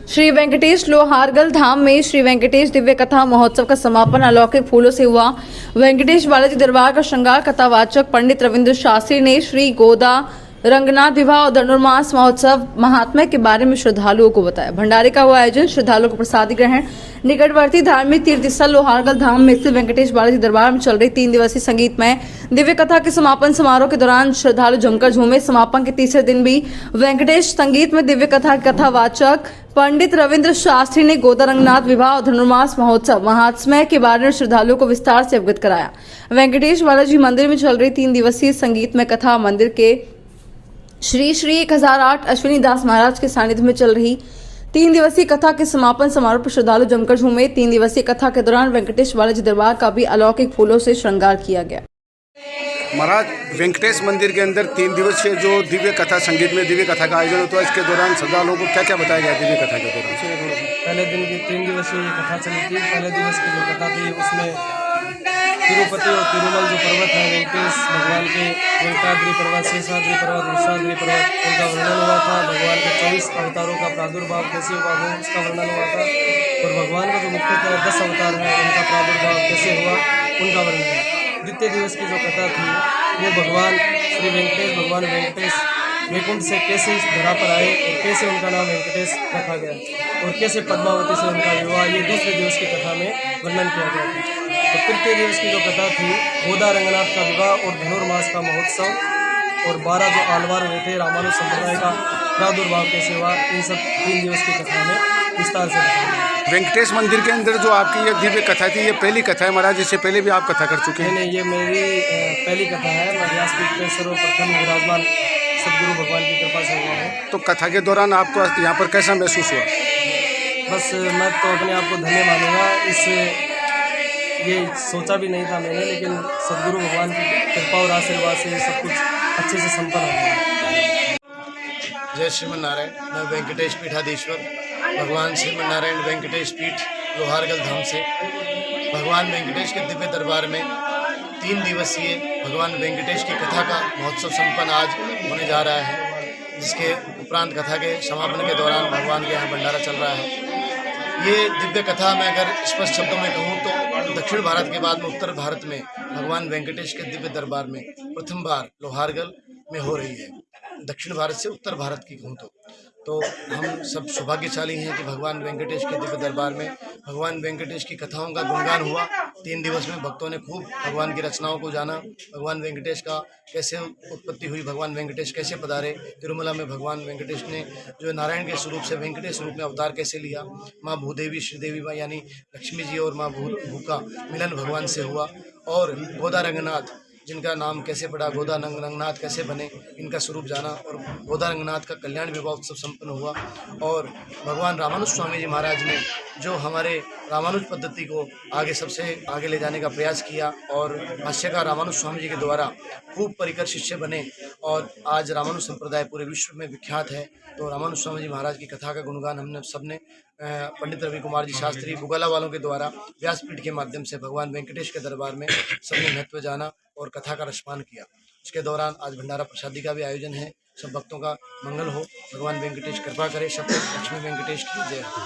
श्री वेंकटेश लोहारगल धाम में श्री वेंकटेश दिव्य कथा महोत्सव का समापन अलौकिक फूलों से हुआ। वेंकटेश बालाजी दरबार का श्रृंगार कथावाचक पंडित रविंद्र शास्त्री ने श्री गोदा रंगनाथ विवाह और धनुर्मास महोत्सव महात्म्य के बारे में श्रद्धालुओं को बताया। भंडारे का हुआ आयोजन, श्रद्धालुओं को प्रसादी ग्रहण। निकटवर्ती धार्मिक तीर्थ स्थल लोहारगल धाम में स्थित वेंकटेश बालाजी दरबार में चल रही 3 दिवसीय संगीतमय दिव्य कथा के समापन समारोह के दौरान श्रद्धालु जमकर झूमे। समापन के तीसरे दिन भी वेंकटेश संगीत में दिव्य कथा कथावाचक पंडित रविंद्र शास्त्री ने गोदा रंगनाथ विवाह और धनुर्मास महोत्सव महात्म्य के बारे में श्रद्धालुओं को विस्तार से अवगत कराया। वेंकटेश बालाजी मंदिर में चल रही 3 दिवसीय संगीतमय कथा मंदिर के श्री 1008 अश्विनी दास महाराज के सानिध्य में चल रही 3 दिवसीय कथा के समापन समारोह पर श्रद्धालु जमकर झूमे। 3 दिवसीय कथा के दौरान वेंकटेश बालाजी दरबार का भी अलौकिक फूलों से श्रृंगार किया गया। महाराज वेंकटेश मंदिर के अंदर 3 दिवसीय जो दिव्य कथा संगीत में दिव्य कथा का आयोजन होता है, इसके दौरान श्रद्धालुओं को क्या क्या बताया गया दिव्य कथा के दौरान? पहले दिन की 3 दिवसीय कथा चली थी। पहले दिवस की जो कथा थी उसमें तिरुपति और तिरुमल जो पर्वत है वेंकटेश भगवान के, वेंकटाद्रि पर्वत, शेषाद्रि पर्वत, वृषाद्रि पर्वत, उनका वर्णन हुआ था। भगवान के 24 अवतारों का प्रादुर्भाव कैसे हुआ वो उसका वर्णन हुआ था। और भगवान का जो मुख्यतः 10 अवतार है उनका प्रादुर्भाव कैसे हुआ उनका वर्णन है। द्वितीय दिवस की जो कथा थी वो भगवान श्री वेंकटेश, भगवान वेंकटेश वैकुंठ से कैसे इस धरा पर आए और कैसे उनका नाम वेंकटेश रखा गया और कैसे पद्मावती से उनका विवाह, ये दूसरे दिवस की कथा में वर्णन किया गया था। तो तृतीय दिवस की जो कथा थी गोदा रंगनाथ का विवाह और धनुर्मास का महोत्सव और 12 जो आलवार हुए थे रामानुज संप्रदाय का प्रादुर्भाव कैसे हुआ, इन सब 3 दिवस की कथा में विस्तार से बताया। वेंकटेश मंदिर के अंदर जो आपकी ये दिव्य कथा थी, ये पहली कथा है महाराज? इससे पहले भी आप कथा कर चुके हैं? नहीं, ये मेरी पहली कथा है। मैं व्यासपीठ पे सर्वप्रथम विराजमान सदगुरु भगवान की कृपा से हुआ हूँ। तो कथा के दौरान आपको यहाँ पर कैसा महसूस हुआ? बस मैं तो अपने आप को धन्य मानूंगा। इससे ये सोचा भी नहीं था मैंने, लेकिन सदगुरु भगवान की कृपा और आशीर्वाद से ये सब कुछ अच्छे से संपन्न हो गया। जय श्रीमन नारायण। मैं वेंकटेश पीठाधीश्वर भगवान श्रीमन नारायण वेंकटेश पीठ लोहारगल धाम से भगवान वेंकटेश के दिव्य दरबार में 3 दिवसीय भगवान वेंकटेश की कथा का महोत्सव संपन्न आज होने जा रहा है, जिसके उपरांत कथा के समापन के दौरान भगवान के यहाँ भंडारा चल रहा है। ये दिव्य कथा मैं अगर स्पष्ट शब्दों में कहूँ तो दक्षिण भारत के बाद में उत्तर भारत में भगवान वेंकटेश के दिव्य दरबार में प्रथम बार लोहारगल में हो रही है। दक्षिण भारत से उत्तर भारत की कहूँ तो हम सब सौभाग्यशाली हैं कि भगवान वेंकटेश के दिव्य दरबार में भगवान वेंकटेश की कथाओं का गुणगान हुआ। 3 दिवस में भक्तों ने खूब भगवान की रचनाओं को जाना, भगवान वेंकटेश का कैसे उत्पत्ति हुई, भगवान वेंकटेश कैसे पधारे, तिरुमला में भगवान वेंकटेश ने जो नारायण के स्वरूप से वेंकटेश रूप में अवतार कैसे लिया, माँ भूदेवी श्रीदेवी यानी लक्ष्मी जी और माँ भू का मिलन भगवान से हुआ, और गोदा रंगनाथ जिनका नाम कैसे पड़ा, गोदा रंगनाथ कैसे बने, इनका स्वरूप जाना, और गोदा रंगनाथ का कल्याण विवाह उत्सव संपन्न हुआ। और भगवान रामानुज स्वामी जी महाराज ने जो हमारे रामानुज पद्धति को आगे सबसे आगे ले जाने का प्रयास किया और भाष्यकार रामानुज स्वामी जी के द्वारा खूब परिकर शिष्य बने और आज रामानुज संप्रदाय पूरे विश्व में विख्यात है। तो रामानुज स्वामी जी महाराज की कथा का गुणगान हमने सबने पंडित रवि कुमार जी शास्त्री बुगाला वालों के द्वारा व्यासपीठ के माध्यम से भगवान वेंकटेश के दरबार में सबने महत्व जाना और कथा का रसपान किया। इसके दौरान आज भंडारा प्रसादी का भी आयोजन है। सब भक्तों का मंगल हो, भगवान वेंकटेश कृपा करे, सब लक्ष्मी वेंकटेश की जय हो।